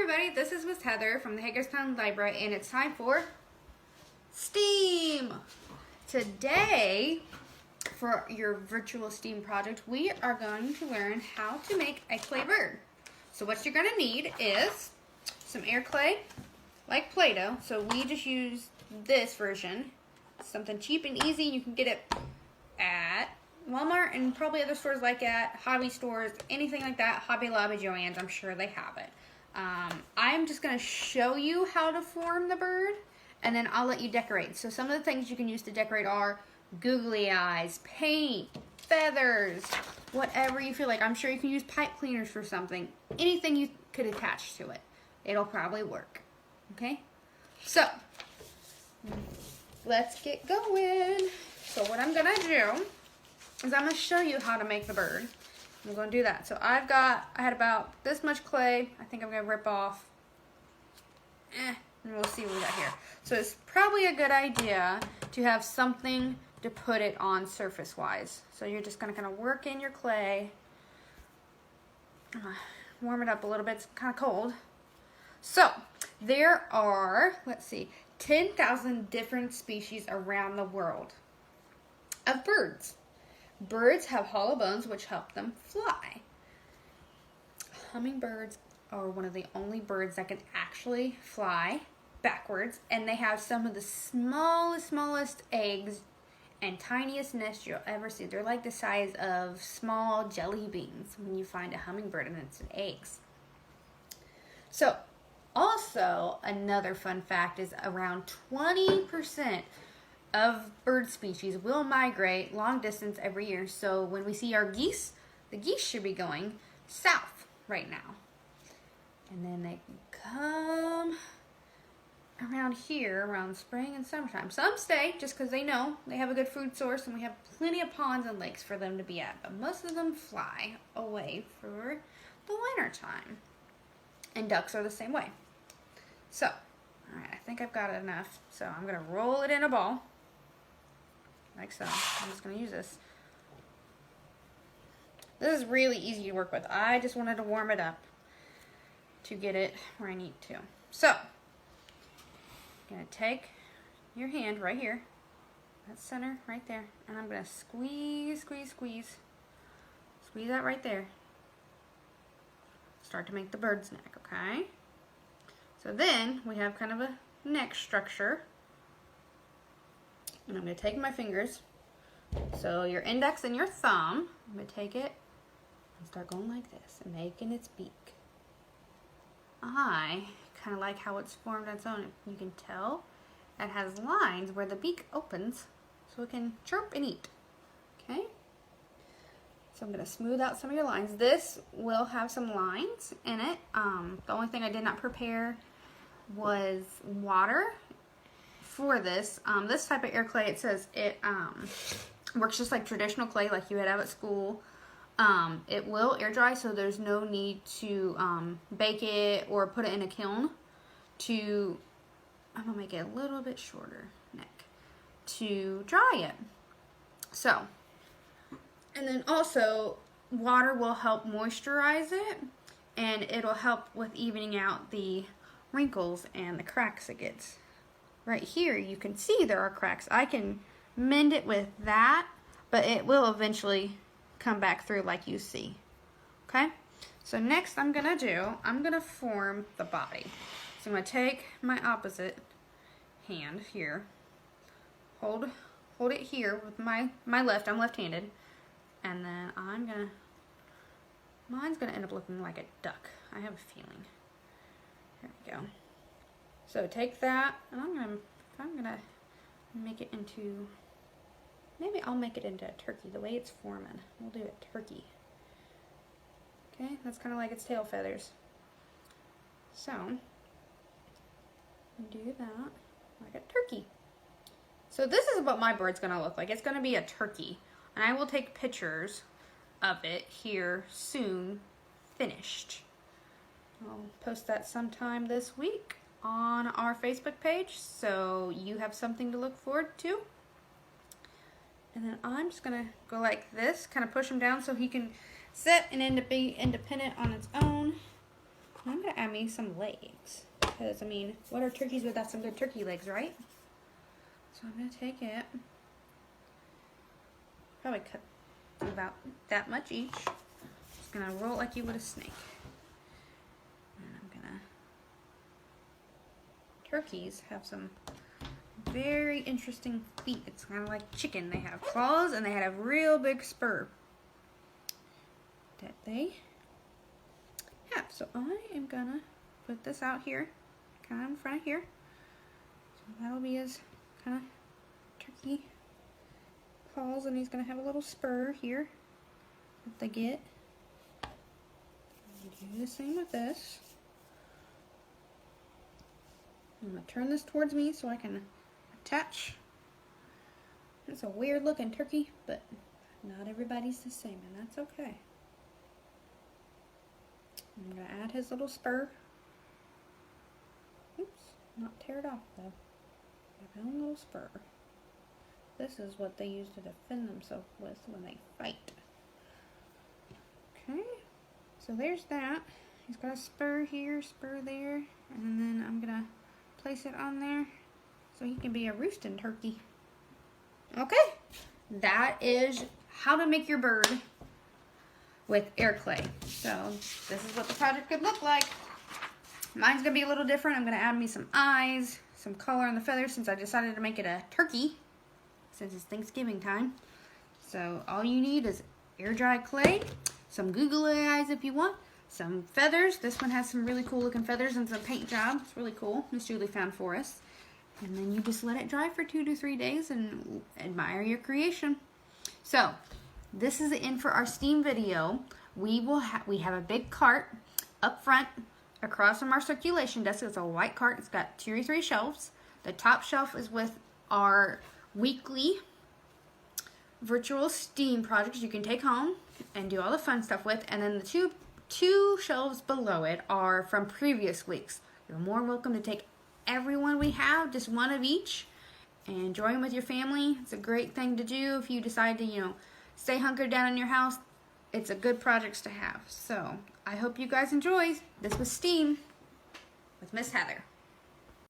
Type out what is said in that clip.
everybody, this is Miss Heather from the Hagerstown Library, and it's time for STEAM. Today, for your virtual STEAM project, we are going to learn how to make a clay bird. So what you're going to need is some air clay, like Play-Doh. So we just use this version, something cheap and easy. You can get it at Walmart and probably other stores like at hobby stores, anything like that. Hobby Lobby, Joann's, I'm sure they have it. I'm just going to show you how to form the bird, and then I'll let you decorate. So some of the things you can use to decorate are googly eyes, paint, feathers, whatever you feel like. I'm sure you can use pipe cleaners for something. Anything you could attach to it. It'll probably work. Okay? So, let's get going. So what I'm going to do is I'm going to show you how to make the bird. I'm going to do that. So I had about this much clay. I think I'm going to rip off. And we'll see what we got here. So it's probably a good idea to have something to put it on surface-wise. So you're just going to kind of work in your clay. Warm it up a little bit. It's kind of cold. So there are, let's see, 10,000 different species around the world of birds. Birds have hollow bones which help them fly. Hummingbirds are one of the only birds that can actually fly backwards, and they have some of the smallest eggs and tiniest nests you'll ever see. They're like the size of small jelly beans when you find a hummingbird and it's in eggs. So, also, another fun fact is around 20% of bird species will migrate long distance every year. So when we see our geese, the geese should be going south right now. And then they come around here around spring and summertime. Some stay just because they know they have a good food source and we have plenty of ponds and lakes for them to be at. But most of them fly away for the winter time. And ducks are the same way. So, alright, I think I've got it enough. So I'm going to roll it in a ball. Like so. I'm just going to use this. This is really easy to work with. I just wanted to warm it up to get it where I need to. So, I'm going to take your hand right here, that center right there, and I'm going to squeeze that right there. Start to make the bird's neck, okay? So then we have kind of a neck structure. And I'm going to take my fingers, so your index and your thumb, I'm going to take it and start going like this and making its beak. I kind of like how it's formed on its own. You can tell it has lines where the beak opens so it can chirp and eat. Okay? So I'm going to smooth out some of your lines. This will have some lines in it. The only thing I did not prepare was water for this. This type of air clay, it says it works just like traditional clay like you would have at school. It will air dry, so there's no need to bake it or put it in a kiln. I'm going to make it a little bit shorter neck to dry it. So, and then also water will help moisturize it, and it'll help with evening out the wrinkles and the cracks it gets. Right here you can see there are cracks. I can mend it with that, but it will eventually come back through like you see. Okay? So next I'm going to form the body. So I'm going to take my opposite hand here, hold it here with my left, I'm left-handed, and then mine's going to end up looking like a duck. I have a feeling. Here we go. So take that, and I'm gonna make it into, maybe I'll make it into a turkey, the way it's forming. We'll do a turkey. Okay, that's kind of like its tail feathers. So, do that like a turkey. So this is what my bird's gonna look like. It's gonna be a turkey, and I will take pictures of it here soon, finished. I'll post that sometime this week on our Facebook page, so you have something to look forward to. And then I'm just going to go like this, kind of push him down so he can sit and end up being independent on its own. I'm gonna add me some legs. Because, I mean, what are turkeys without some good turkey legs, right? So I'm gonna take it. Probably cut about that much each. Just gonna roll it like you would a snake. And I'm gonna... Turkeys have some very interesting feet. It's kind of like chicken. They have claws and they have a real big spur that they have. So I am gonna put this out here, kind of in front of here. So that'll be his kind of turkey claws, and he's gonna have a little spur here that they get. Do the same with this. I'm gonna turn this towards me so I can attach. It's a weird looking turkey, but not everybody's the same, and that's okay. I'm gonna add his little spur. Oops, not tear it off though. Their own little spur. This is what they use to defend themselves with when they fight. Okay, so there's that. He's got a spur here, spur there, and then I'm gonna place it on there so he can be a roosting turkey. Okay, that is how to make your bird with air clay. So this is what the project could look like. Mine's gonna be a little different. I'm gonna add me some eyes, some color on the feathers since I decided to make it a turkey since it's Thanksgiving time. So all you need is air dry clay, some googly eyes if you want, some feathers. This one has some really cool looking feathers and some paint job. It's really cool. Miss Julie found for us. And then you just let it dry for 2 to 3 days and admire your creation. So this is the end for our steam video. We have a big cart up front across from our circulation desk. It's a white cart. It's got 2 or 3 shelves. The top shelf is with our weekly virtual steam projects you can take home and do all the fun stuff with. And then the two shelves below it are from previous weeks. You're more welcome to take everyone we have, just one of each, and enjoy them with your family. It's a great thing to do if you decide to, stay hunkered down in your house. It's a good project to have. So I hope you guys enjoy. This was Steam with Miss Heather.